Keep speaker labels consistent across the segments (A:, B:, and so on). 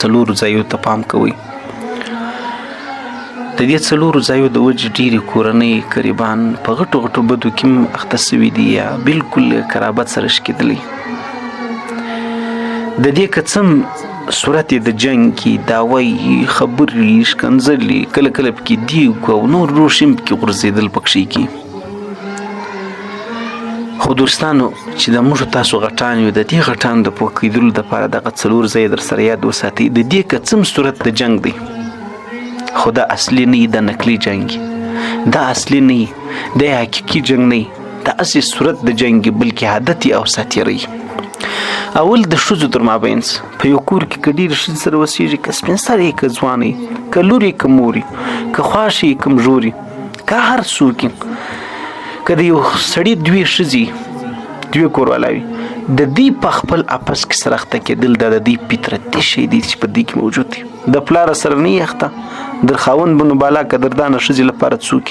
A: څلورو ځایو ته پام کوئ. د دې څلورو ځایو د وجې ډېرې کورنۍ قریبان په غټو غټو بدو کې هم اخته سوي دي یا بالکل قرابت سره شکېدلی. د دې که څه هم صورت یې د جنګ کې دعوی خبرې ښکنځلې کله کله پکې دیګ او نور روش هم پکې غورځېدل پکښې کې. خو دوستانو چې د موږ تاسو غټان یو د دې غټانو د پوه کېدلو دپاره دغه څلور ځایه در سره یاد وساتئ. د دې که څه هم صورت د جنګ دی خو دا اصلي نه دا نقلي جنګ دا اصلي نه دا حقیقي جنګ نه دا اصلي صورت د جنګ بلکې عادت او ساتیري. اول د ښځو تر مابینځ په یو کور کې که ډېرې ښځې سره اوسېږي که سپین سرې که ځوانې که لورې که مورې که خواشې که مژورې که هر څوک که د یو سړي دوې ښځې دوې کوروالاوي د دې په خپل اپس کې سره اخته کېدل دا د دې فطرتي شی دی چې په دې کې موجود دی. د پلاره سره نه یې اخته در خاوند بنو بالا قدردانه ښځې لپاره څوک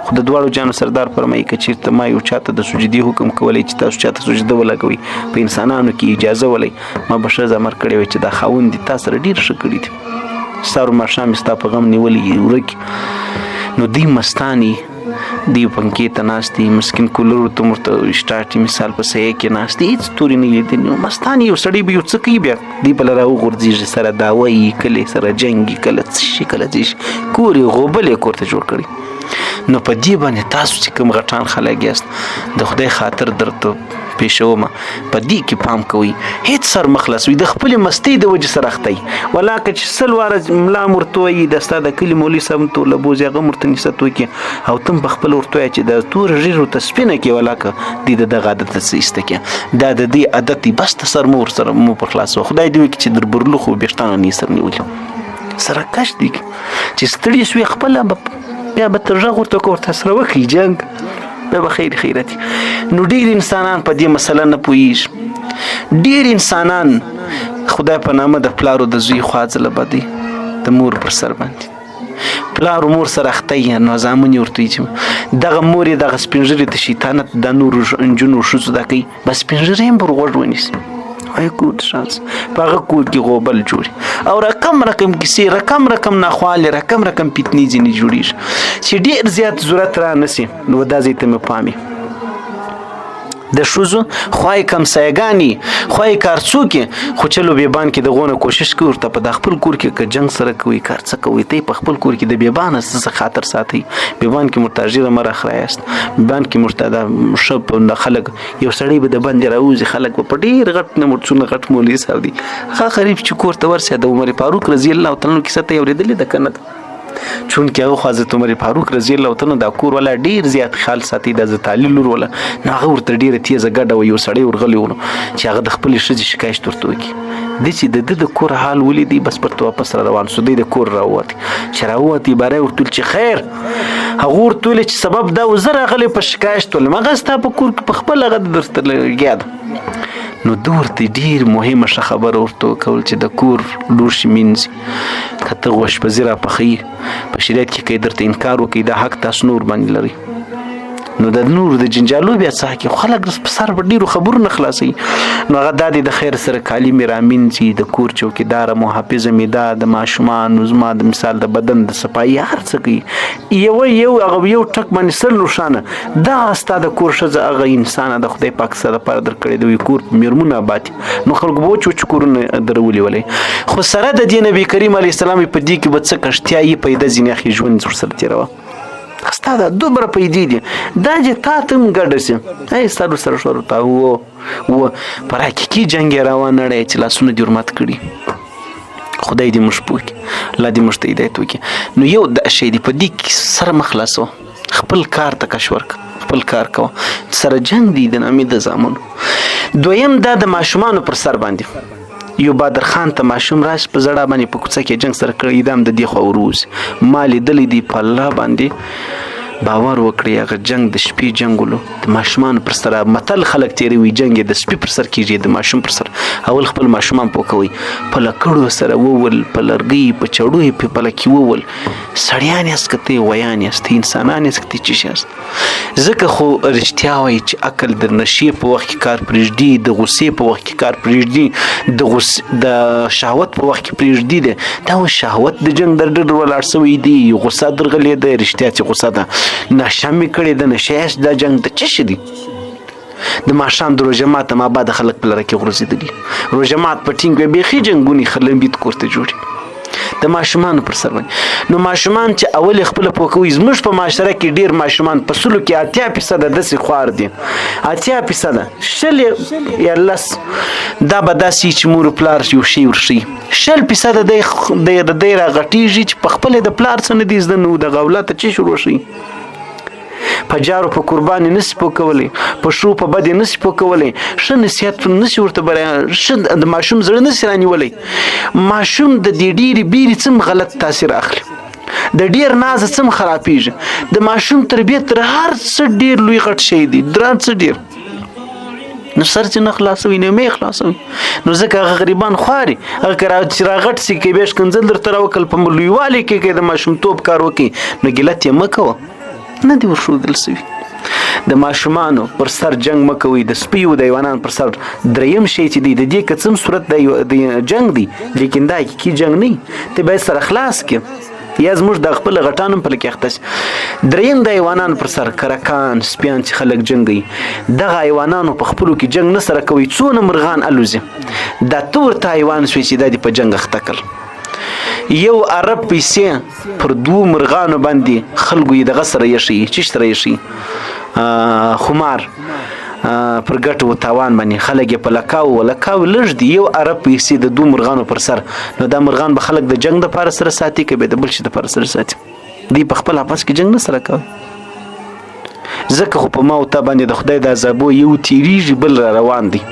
A: خو د دواړو جانو سردار فرمایي که چېرته ما یو چاته د سجدې حکم کولی چې تاسو چاته سجده ولګوئ په انسانانو کې اجازه ولئ ما به ښځه امر کړی وی چې دا خاوند دې تا سره ډېر ښه کړي دي سهار ماښام یې ستا په غم نیولی ورک نو دوی مستانې دی پنکې ته ناست دي مسکین کولرو ته ورته سټارټي مثال په سایه کې ناست دي هېڅ تورې نه لیدلي نو مستان یو سړی به یو څه کوي بیا دی به له راوغورځېږي سره دعوه یي کله سره جنګ یي کله څه شي کله څه شي کور یې غوبل یې کور ته جوړ کړی. نو په دې باندې تاسو چې کوم غټان خلک یاست د خدای خاطر درته پیښومه په دې کې پام کوئ هېڅ سر مه خلاصوئ د خپلې مستۍ د وجې سره اخته یي ولا که چې 100 واره ملا م ورته وایي د ستا د کلي مولوي صاحب ته ورلبوځي هغه م ورته نصیحت وکړي او ته م په خپله ورته وایه چې د توره ږیره ورته سپینه کړې ولا که دې د دغه عادت څه ایسته کړه دا د دې عادت دی بس ته سر مو ورسره مو پر خلاصوه خدای دې وکړي چې در برلوخو ویښتانو نه یې سر نیولي سره کش دی چې ستړي سوې خپله بیا به تر غږ ورته که ورته سره وکړي جنګ بیا به خیر خیرتي. نو ډېر انسانان په دې مسله نه پوهېږي ډېر انسانان خدای په نامه د پلارو د زوی خوا ځله بدی د مور پر سر باندې پلار و مور سره اخته یي نو زامن یې ورته وایي چې دغه مور یې دغه سپین ږیرې ته شیطانت د نورو نجونو ښځو دا کوي بس سپین ږیرې هم پر غوږ ونیسي وای ګوډ شانس په هغه کور کې غوبل جوړي او رقم کیسې رقم ناخوالې رقم فتنې ځینې جوړېږي چې ډېر زیات ضرورت را نسي نو دا ځای ته مې پام وي د ښځو خوای کمسایګانې خوای کارڅوکې خو چلو بیبان کې د غونه کوشش کوي ورته په د خپل کور کې که جنګ سره کوي کار څه کوي ته په خپل کور کې د بیبانه څه خاطر ساتي بیبان کې مرتاجره مره خرایست بیبان کې مرتاده شپ خلک یو سړی به د باندې راوځي خلک په ډېر غټ نه مرڅونه غټ مولوي صاحب دي هغه غریب چې کور ته ورسېد د عمر فاروق رضی الله تعالی کیسه ته اورېدلې ده که نه چونکې هغه خو حضرت عمر فاروق رضی الله تعالی دا کور والا ډېر زیات خیال ساتي د حضرت علي لور والا نو هغه ورته ډېره تیزه ګډه وه یو سړی ورغلی و چې هغه د خپلې ښځې شکایت ورته وکړي دی چې د ده د کور حال ولیدي بس پرته واپس را روان سو دی د کور راووتی چې راووتی باره یې ورته ویل چې خیر هغه ورته ویلې چې سبب دا و زه راغلی په شکایت ولم هغه ستا په کور کې په خپل هغه درته لګیا ده نو ده ورته ډېر مهمه ښه خبره ورته وکول چې د کور لوښي مینځي که ته غوښ په پخوي په شریعت کې که درته انکار وکړي دا حق تاسو نور باندې لري نو د نور د جنجالو بیا څه حق خلک په سر په ډېرو خبرو نه خلاصوي نو هغه دا دی د خیر سره کالي مې رامینځي د کور چوکیداره محافظه مې دا د ماشومانو زما د مثال د بدن د صفایي هر څه کوي هغه یو ټک باندې سل روښانه دا ستا د کور ښځه هغه انسانه د خدای پاک سره لپاره در کړی د کور په میرمنو آباد نو خلکو به وچ کورونه درولي ولئ خو سره د دې نبي کریم علیه السلام په دې کې به څه کښتیا یې پیدا ځینې اخي ژوند ورسره تېروه ستا دا دومره پیدې دي دا چې تا ته هم ګډه سي ستا سره شور ورته و پر حقیقي جنګ یې روان نړی چې لاسونه دې ورمات کړي خدای دې موږ پوه کړي الله دې موږ ته هدایت وکړي نو یو دا شی دی په دې کې سره مه خلاصوه خپل کار ته کش ورکړه خپل کار کوه سره جنګ دی د نامې د زامنو دویم دا د ماشومانو پر سر باندې یو بادر خان ته ماشوم راشي په زړه باندې په کوڅه کې جنګ سره کړی دام د دې خوا وروځي ما لیدلی دی په الله باندې باور وکړي هغه جنگ د شپې جنگولو د ماشومان پر سره متل خلک تیروي جنگ د سپي پر سر کیږي د ماشوم پر سر اول خپل ماشومان پوکوي په لکړو سره وول په لرګي په چړو په لکې وول سړیان یاست کته ویان یاست انسانان یاست کته چی شاست ځکه خو رښتیا وایي چې عقل د نشي په وخت کې کار پرېږدي د غصې په وخت کې کار پرېږدي د شهوت په وخت کې پرېږدي دا شهوت د جنگ در ډېر ولاړ سوی دی غصه درغلې ده رښتیا چې غصه ده نشه مې کړې د نشه دا جنگ د څه شي دی د ماښام د روژه ماته ما بعد خلک په لره کې غورځېدلي روژه مات په ټینګ وی بیخي جنګونې خلمبید کور ته جوړي د ماشومانو پر سر باندې نو ماشومان چې اول خپله پوکوي زموږ په معاشره کې ډېر ماشومان په سلو کې 80% داسې خوار دي 80% شل یا لس دا به داسې چې مور پلار یو شی ورښي 100% دی راغټېږي چې په خپله د پلار څه نه دي زده نو د غولاته چې شروع شي په جارو په قرباني نسی پوکولی په شو په بدې نسی پوکولی ښه نصیحت نسی ورته ښه د ماشوم زړه نسی رانیولی ماشوم د دې ډېرې بیرې څه غلط تاثیر اخلي د ډېر نازه څه خرابېږي د ماشوم تربیت تر هر څه ډېر لوی غټ شی دی در هر څه ډېر نو سر چې نه خلاصوي نه مې خلاصوي نو ځکه هغه غریبان خواري هغه چې راغټ سي کې بیا ښکنځل درته راوکړل په لویوالي کې د ماشومتوب کار وکړي نو ګیلت یې مه کوه نه دی ورښودل سوي د ماشومانو پر سر جنگ مه کوئ د سپیو د حیوانانو پر سر دریم شی چې دی د دې که څه صورت د جنگ دی لیکن دا حقیقي جنگ نه ته باید سره خلاص کړي یا زموږ د خپل غټانو په لکه اخته دریم د حیوانانو پر سر کرکان سپیان چې خلک جنگي دغه حیوانانو په خپلو کې جنگ نه سره کوي څونه مرغان الوزي دا تور ته حیوان شوی چې دا په جنگ اخته کړ یو عرب پیسې پر دوه مرغانو باندې خلکو یې دغه سره یشي چې سره یشي خمار پر ګټو و تاوان باندې خلک یې په لکاو لږ دي یو عرب پیسې د دوه مرغانو پر سر نو دا مرغان به خلک د جنگ دپاره سره ساتي که به د بل شي دپاره سره ساتي دوی په خپل آپس کې جنگ نه سره کوي ځکه خو په ما او تا باندې د خدای د عذابو یو تیریږي بل را روان دی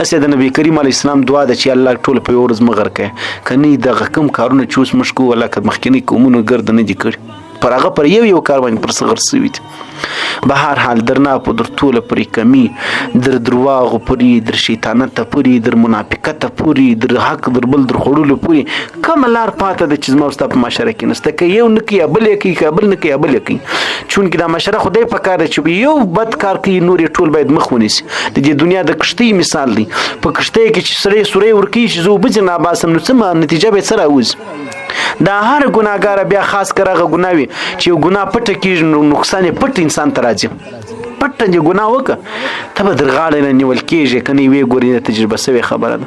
A: اسې د نبی کریم علیه السلام دعا ده چې الله ټول په یو ورځ مه غرق کړي که نه دغه کوم کارونه چې اوس موږ کوو الله که مخکینی قومونو ګرده نه دي کړي پر هغه پر یو کار باندې پر څه غر سوي دي به هر حال در ناپو در ټوله پورې کمی در درواغو پورې در شیطانته پورې در منافقته پورې در حق در بل در خوړلو پورې کومه لار پاته ده چې زما او ستا په معاشره کې نسته که یو نه کوي یا بل یې کوي که بل نه کوي یا بل یې کوي چونکې دا معاشره خدای په کار ده چې یو بد کار کوي نور یې ټول باید مخ ونیسي د دې دنیا د کښتۍ مثال دی په کښتۍ کې چې سړی سوری ورکوي چې زه اوبه ځینې ناباسم نو څه نتیجه به یې څه راوځي دا هر ګناهګاره بیا خاص کر هغه ګناه وي چې یو ګناه پټه کېږي نو نقصان یې پټ انسان ته راځي پټه دې ګناه وکړه ته به در غاړې نه نیول کېږي که نه یې ویې ګورې تجربه سوې خبره ده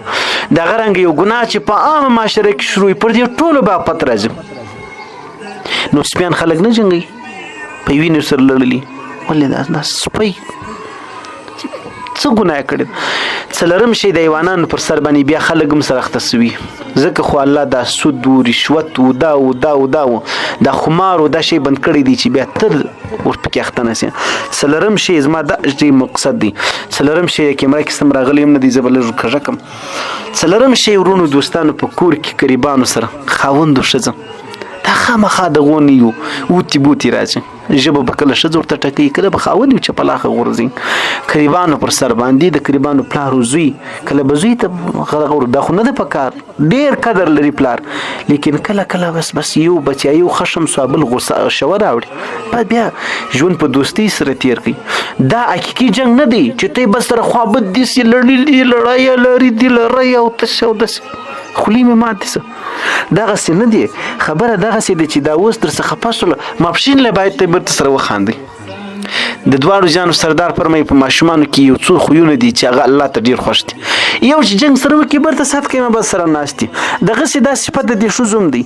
A: دغه رنګه یو ګناه چې په عامه معاشره کې شروع وي پر دې ټولو به افت راځي نو سپیان خلک نه جنګوي په وینو سره لړلي ولې دا سپی څه ګناه کړې څلورم شی د حیوانانو پر سر باندې بیا خلک هم سره اخته سوي ځکه خو الله دا سود و رشوت و دا دا خمار و دا شی بند کړی دی چې بیا تل ورپکې اخته نه سي څلورم شی زما دا مقصد دی څلورم شی کیمره کې سم راغلی هم نه دی زه به لږ کږه کړم څلورم شی ورونو دوستانو په کور کې قریبانو سره خاوند و ښځه دا خامخا دغو نه یو اوتي بوتي راځي ژبه به کله ښځه ورته ټکوي کله به خاوند وي چې پلاخه غورځي قریبانو پر سر باندې د قریبانو پلار و زوی کله به زوی ته دا خو نه ده په کار ډېر قدر لري پلار لیکن کله بس یو بچی یو خشم سو بل غصه شوه راوړي بعد بیا ژوند په دوستۍ سره تیر کړي دا حقیقي جنګ نه دی چې ته بس سره خوابد دي سي لړۍ لري دي لړۍ او تشه او داسې خولي مې ماتې څه دغسې نه دی خبره دغسې ده چې دا اوس در څخه پسوله ماپښین له باید ته بیرته سره وخاندئ د دواړو جانو سردار فرمایي په ماشومانو کې یو څو خویونه دي چې هغه الله ته ډېر خوښ دي یو چې جنګ سره وکړي بیرته سات کوي بس سره ناست دي دغسې دا صفت د دې ښځو هم دی